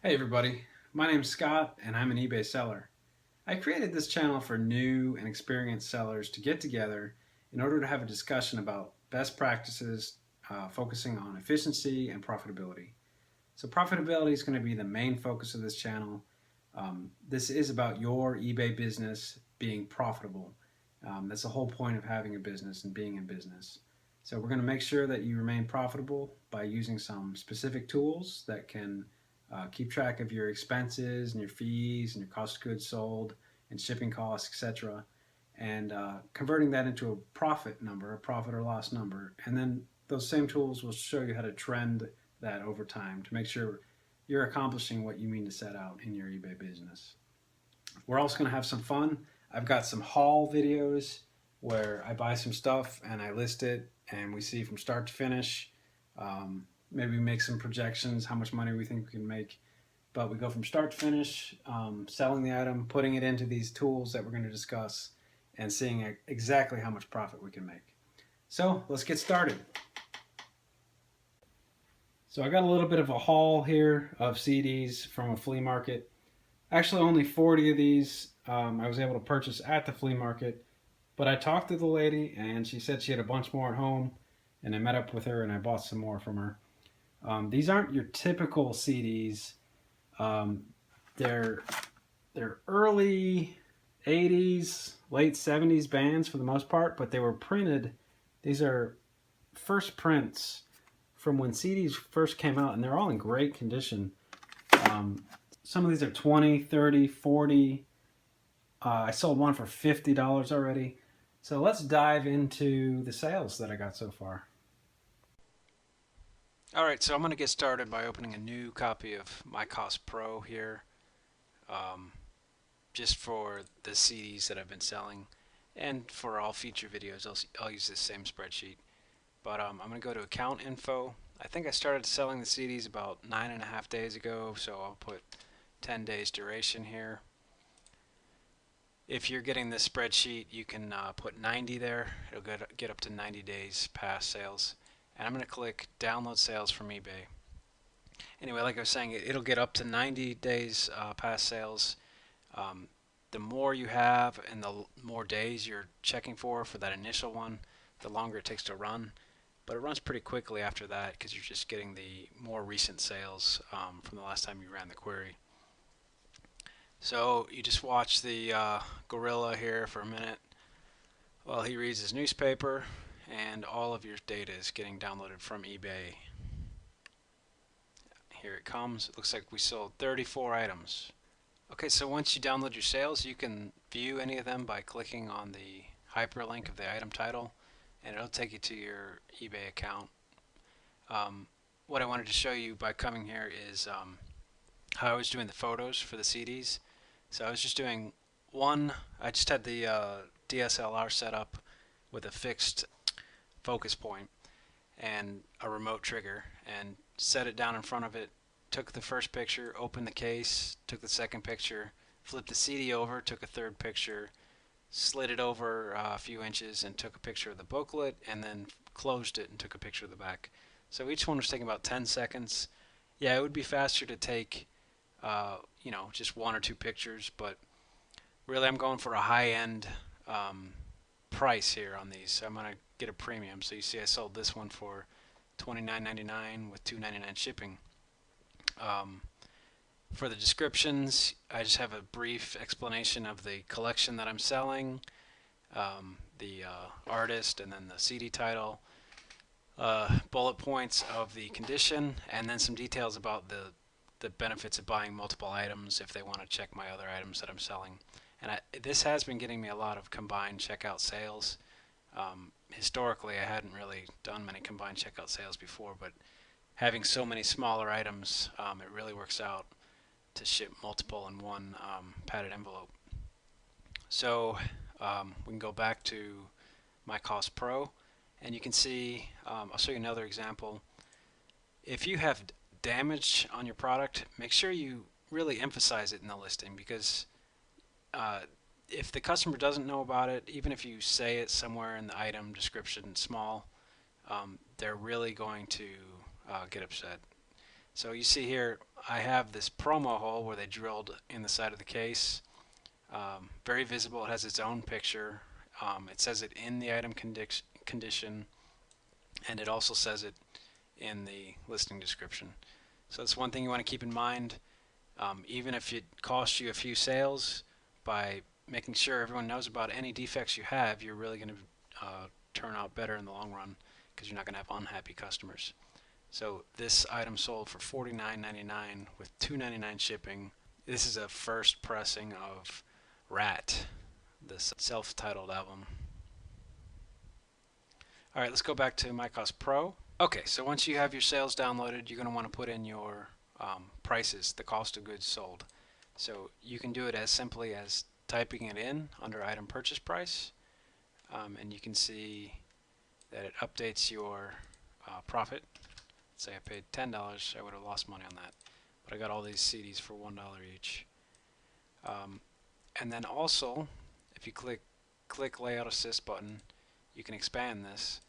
Hey everybody, my name's Scott and I'm an eBay seller. I created this channel for new and experienced sellers to get together in order to have a discussion about best practices, focusing on efficiency and profitability. So profitability is going to be the main focus of this channel. This is about your eBay business being profitable. That's the whole point of having a business and being in business. So we're going to make sure that you remain profitable by using some specific tools that can keep track of your expenses and your fees and your cost of goods sold and shipping costs, etc. And converting that into a profit number, a profit or loss number. And then those same tools will show you how to trend that over time to make sure you're accomplishing what you mean to set out in your eBay business. We're also going to have some fun. I've got some haul videos where I buy some stuff and I list it and we see from start to finish. Maybe make some projections, how much money we think we can make. But we go from start to finish, selling the item, putting it into these tools that we're going to discuss, and seeing exactly how much profit we can make. So let's get started. So I got a little bit of a haul here of CDs from a flea market. Actually, only 40 of these I was able to purchase at the flea market. But I talked to the lady, and she said she had a bunch more at home. And I met up with her, and I bought some more from her. These aren't your typical CDs. Um, they're early 80s, late 70s bands for the most part, but they were printed. These are first prints from when CDs first came out, and they're all in great condition. Um, some of these are 20, 30, 40. I sold one for $50 already. So let's dive into the sales that I got so far. Alright, so I'm going to get started by opening a new copy of MyCostPro here, um, just for the CDs that I've been selling, and for all future videos I'll use this same spreadsheet. But I'm going to go to account info. I think I started selling the CDs about 9.5 days ago, so I'll put 10 days duration here. If you're getting this spreadsheet, you can put 90 there. It'll get up to 90 days past sales. And I'm going to click download sales from eBay. Anyway, like I was saying, it'll get up to 90 days past sales. Um, the more you have and the more days you're checking for that initial one, the longer it takes to run. But it runs pretty quickly after that because you're just getting the more recent sales from the last time you ran the query. So you just watch the gorilla here for a minute while he reads his newspaper, and all of your data is getting downloaded from eBay. Here it comes. It looks like we sold 34 items. Okay, so once you download your sales, you can view any of them by clicking on the hyperlink of the item title, and it'll take you to your eBay account. What I wanted to show you by coming here is how I was doing the photos for the CDs. So I was just doing one, I just had the DSLR set up with a fixed focus point and a remote trigger, and set it down in front of it, took the first picture, opened the case, took the second picture, flipped the CD over, took a third picture, slid it over a few inches and took a picture of the booklet, and then closed it and took a picture of the back. So each one was taking about 10 seconds. Yeah, it would be faster to take just one or two pictures, but really I'm going for a high-end price here on these. So I'm going to get a premium. So you see I sold this one for $29.99 with $2.99 shipping. For the descriptions, I just have a brief explanation of the collection that I'm selling, the artist, and then the CD title, bullet points of the condition, and then some details about the benefits of buying multiple items if they want to check my other items that I'm selling. And this has been getting me a lot of combined checkout sales. Historically, I hadn't really done many combined checkout sales before, but having so many smaller items, it really works out to ship multiple in one padded envelope. So we can go back to MyCostPro, and you can see, I'll show you another example. If you have damage on your product, make sure you really emphasize it in the listing, because if the customer doesn't know about it, even if you say it somewhere in the item description small, they're really going to get upset. So you see here, I have this promo hole where they drilled in the side of the case. Very visible. It has its own picture. It says it in the item condition, and it also says it in the listing description. So that's one thing you want to keep in mind. Even if it costs you a few sales, by making sure everyone knows about any defects you have, you're really going to turn out better in the long run, because you're not going to have unhappy customers. So this item sold for $49.99 with $2.99 shipping. This is a first pressing of Rat, this self-titled album. Alright, let's go back to MyCostPro. Okay, so once you have your sales downloaded, you're going to want to put in your prices, the cost of goods sold. So you can do it as simply as typing it in under item purchase price, and you can see that it updates your profit. Let's say I paid $10, I would have lost money on that, but I got all these CDs for $1 each. And then also, if you click Layout Assist button, you can expand this.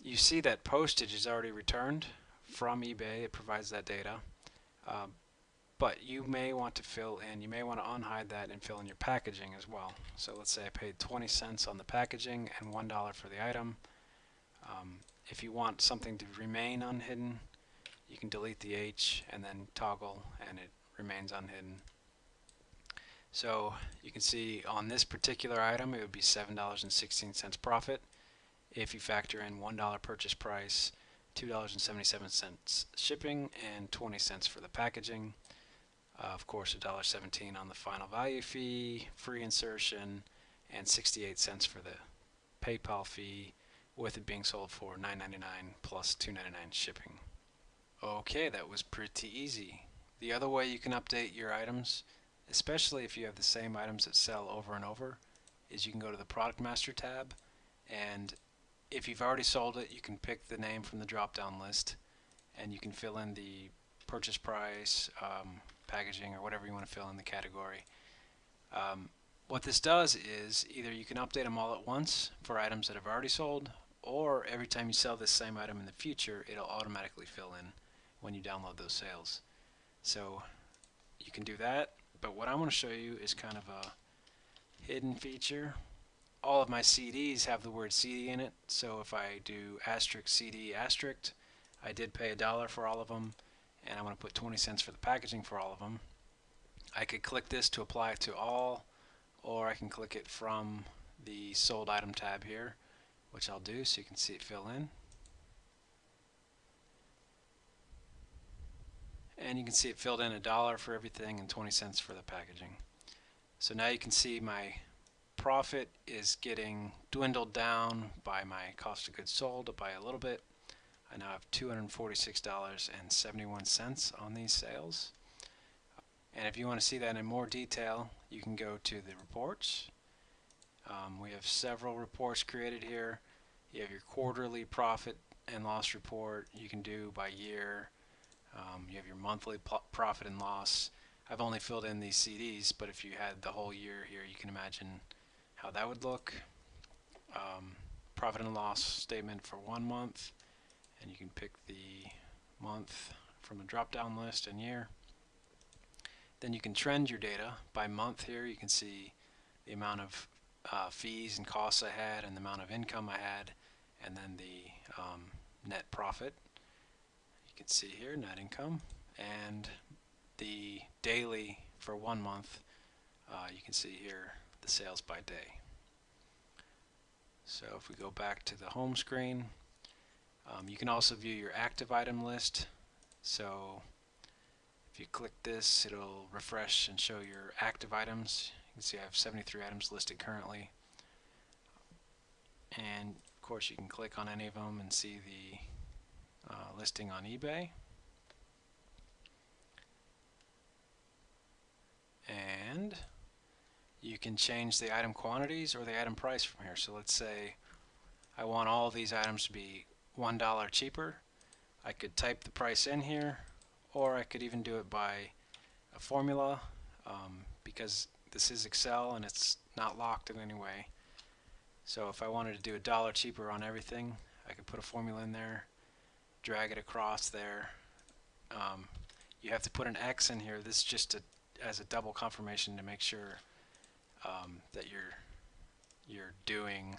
You see that postage is already returned from eBay. It provides that data. But you may want to fill in, you may want to unhide that and fill in your packaging as well. So let's say I paid 20 cents on the packaging and $1 for the item. If you want something to remain unhidden, you can delete the H and then toggle, and it remains unhidden. So you can see on this particular item it would be $7.16 profit if you factor in $1 purchase price, $2.77 shipping, and 20 cents for the packaging. Of course, $1.17 on the final value fee, free insertion, and 68 cents for the PayPal fee, with it being sold for $9.99 plus $2.99 shipping. Okay, that was pretty easy. The other way you can update your items, especially if you have the same items that sell over and over, is you can go to the Product Master tab, and if you've already sold it, you can pick the name from the drop-down list, and you can fill in the purchase price, packaging, or whatever you want to fill in the category. What this does is either you can update them all at once for items that have already sold, or every time you sell this same item in the future, it'll automatically fill in when you download those sales. So you can do that, but what I want to show you is kind of a hidden feature. All of my CDs have the word CD in it, so if I do asterisk CD asterisk, I did pay $1 for all of them, and I want to put 20 cents for the packaging for all of them. I could click this to apply it to all, or I can click it from the sold item tab here, which I'll do so you can see it fill in. And you can see it filled in $1 for everything and 20 cents for the packaging. So now you can see my profit is getting dwindled down by my cost of goods sold by a little bit. I now have $246.71 on these sales. And if you want to see that in more detail, you can go to the reports. We have several reports created here. You have your quarterly profit and loss report you can do by year. You have your monthly profit and loss. I've only filled in these CDs, but if you had the whole year here, you can imagine how that would look. Profit and loss statement for 1 month, and you can pick the month from a drop-down list and year. Then you can trend your data by month here. You can see the amount of fees and costs I had and the amount of income I had, and then the net profit. You can see here net income, and the daily for 1 month. You can see here the sales by day. So if we go back to the home screen, you can also view your active item list. So if you click this, it'll refresh and show your active items. You can see I have 73 items listed currently. And of course you can click on any of them and see the listing on eBay. And you can change the item quantities or the item price from here. So let's say I want all of these items to be $1 cheaper. I could type the price in here, or I could even do it by a formula, because this is Excel and it's not locked in any way. So if I wanted to do $1 cheaper on everything, I could put a formula in there, drag it across there, you have to put an X in here. This is just as a double confirmation to make sure that you're doing,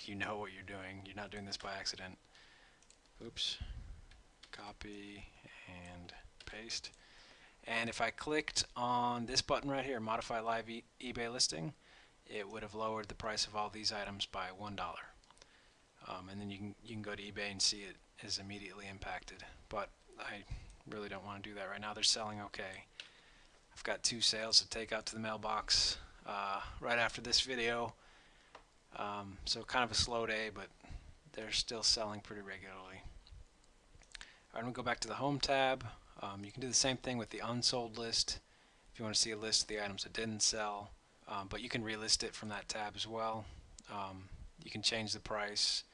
you know what you're doing. You're not doing this by accident. Oops. Copy and paste. And if I clicked on this button right here, Modify Live eBay Listing, it would have lowered the price of all these items by $1. And then you can go to eBay and see it is immediately impacted. But I really don't want to do that right now. They're selling okay. I've got 2 sales to take out to the mailbox right after this video. So kind of a slow day, but they're still selling pretty regularly. Alright, I'm going to go back to the Home tab. You can do the same thing with the unsold list if you want to see a list of the items that didn't sell, but you can relist it from that tab as well. You can change the price.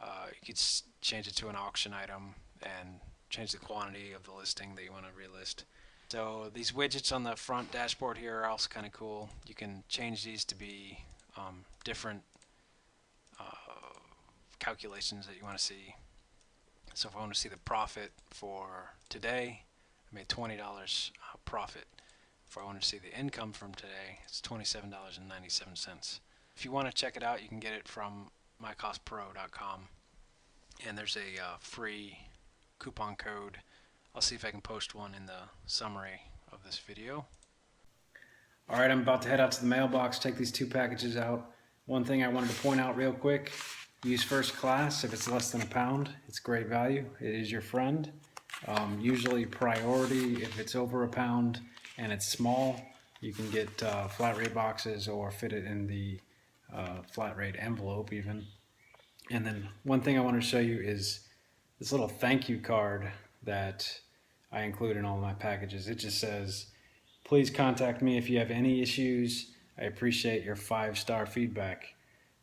You could change it to an auction item and change the quantity of the listing that you want to relist. So these widgets on the front dashboard here are also kind of cool. You can change these to be different calculations that you want to see. So if I want to see the profit for today, I made $20 profit. If I want to see the income from today, it's $27.97. If you want to check it out, you can get it from MyCostPro.com. And there's a free coupon code. I'll see if I can post one in the summary of this video. All right, I'm about to head out to the mailbox, take these 2 packages out. One thing I wanted to point out real quick, use first class if it's less than £1. It's great value. It is your friend. Usually priority if it's over £1 and it's small. You can get flat rate boxes or fit it in the flat rate envelope even. And then one thing I wanted to show you is this little thank you card that I include in all my packages. It just says, please contact me if you have any issues. I appreciate your 5-star feedback.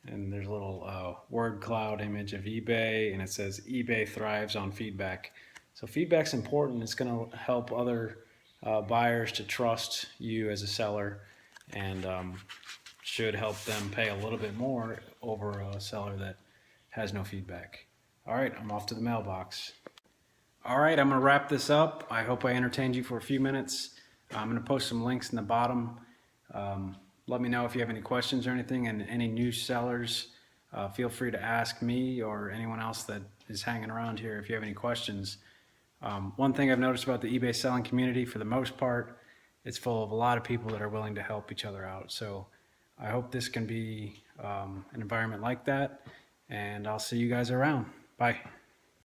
And there's a little word cloud image of eBay, and it says eBay thrives on feedback. So feedback's important. It's going to help other buyers to trust you as a seller, and should help them pay a little bit more over a seller that has no feedback. All right, I'm off to the mailbox. All right, I'm going to wrap this up. I hope I entertained you for a few minutes. I'm going to post some links in the bottom. Let me know if you have any questions or anything, and any new sellers, feel free to ask me or anyone else that is hanging around here if you have any questions. One thing I've noticed about the eBay selling community, for the most part, it's full of a lot of people that are willing to help each other out. So I hope this can be an environment like that, and I'll see you guys around. Bye.